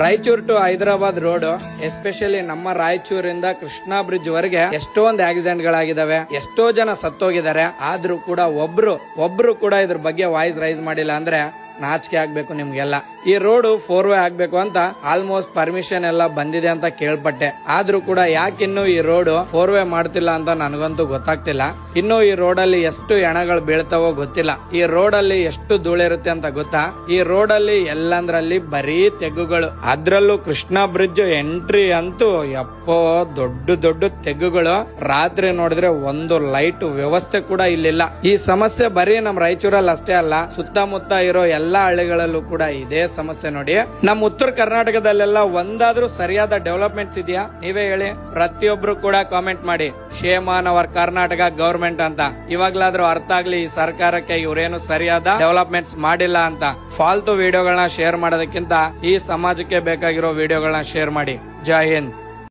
Raichur to Hyderabad road especially ನಮ್ಮ ರಾಯಚೂರಿಂದ Krishna bridge ವರೆಗೆ ಎಷ್ಟೊಂದು ಆಕ್ಸಿಡೆಂಟ್ ಗಳಾಗಿದಾವೆ, ಎಷ್ಟೋ ಜನ ಸತ್ತೋಗಿದ್ದಾರೆ. ಆದ್ರೂ ಕೂಡ ಒಬ್ರು ಕೂಡ ಇದ್ರ ಬಗ್ಗೆ ವಾಯ್ಸ್ ರೈಸ್ ಮಾಡಿಲ್ಲ ಅಂದ್ರೆ ನಾಚಿಕೆ ಆಗ್ಬೇಕು ನಿಮ್ಗೆಲ್ಲ. ಈ ರೋಡ್ 4 ವೇ ಆಗ್ಬೇಕು ಅಂತ ಆಲ್ಮೋಸ್ಟ್ ಪರ್ಮಿಷನ್ ಎಲ್ಲ ಬಂದಿದೆ ಅಂತ ಕೇಳ್ಪಟ್ಟೆ. ಆದ್ರೂ ಕೂಡ ಯಾಕಿನ್ನು ಈ ರೋಡ್ 4 ವೇ ಮಾಡ್ತಿಲ್ಲ ಅಂತ ನನಗಂತೂ ಗೊತ್ತಾಗ್ತಿಲ್ಲ. ಇನ್ನು ಈ ರೋಡ್ ಅಲ್ಲಿ ಎಷ್ಟು ಹೆಣಗಳು ಬೀಳ್ತಾವೋ ಗೊತ್ತಿಲ್ಲ. ಈ ರೋಡ್ ಅಲ್ಲಿ ಎಷ್ಟು ಧೂಳಿರುತ್ತೆ ಅಂತ ಗೊತ್ತಾ? ಈ ರೋಡ್ ಅಲ್ಲಿ ಎಲ್ಲಂದ್ರಲ್ಲಿ ಬರೀ ತೆಗ್ಗುಗಳು, ಅದ್ರಲ್ಲೂ ಕೃಷ್ಣಾ ಬ್ರಿಡ್ಜ್ ಎಂಟ್ರಿ ಅಂತೂ ಯಪ್ಪೋ ದೊಡ್ಡ ತೆಗ್ಗುಗಳು. ರಾತ್ರಿ ನೋಡಿದ್ರೆ ಒಂದು ಲೈಟ್ ವ್ಯವಸ್ಥೆ ಕೂಡ ಇಲ್ಲಿಲ್ಲ. ಈ ಸಮಸ್ಯೆ ಬರೀ ನಮ್ ರಾಯಚೂರಲ್ಲಿ ಅಷ್ಟೇ ಅಲ್ಲ, ಸುತ್ತಮುತ್ತ ಇರೋ ಎಲ್ಲಾ ಹಳ್ಳಿಗಳಲ್ಲೂ ಕೂಡ ಇದೇ ಸಮಸ್ಯೆ. ನೋಡಿ, ನಮ್ಮ ಉತ್ತರ ಕರ್ನಾಟಕದಲ್ಲೆಲ್ಲ ಒಂದಾದ್ರೂ ಸರಿಯಾದ ಡೆವಲಪ್ಮೆಂಟ್ಸ್ ಇದೆಯಾ? ನೀವೇ ಹೇಳಿ. ಪ್ರತಿಯೊಬ್ರು ಕೂಡ ಕಾಮೆಂಟ್ ಮಾಡಿ, shame on our Karnataka government ಅಂತ. ಇವಾಗ್ಲಾದ್ರೂ ಅರ್ಥ ಆಗ್ಲಿ ಈ ಸರ್ಕಾರಕ್ಕೆ ಇವರೇನು ಸರಿಯಾದ ಡೆವಲಪ್ಮೆಂಟ್ಸ್ ಮಾಡಿಲ್ಲ ಅಂತ. ಫಾಲ್ತು ವಿಡಿಯೋಗಳನ್ನ ಶೇರ್ ಮಾಡೋದಕ್ಕಿಂತ ಈ ಸಮಾಜಕ್ಕೆ ಬೇಕಾಗಿರೋ ವಿಡಿಯೋಗಳನ್ನ ಶೇರ್ ಮಾಡಿ. ಜೈ ಹಿಂದ್.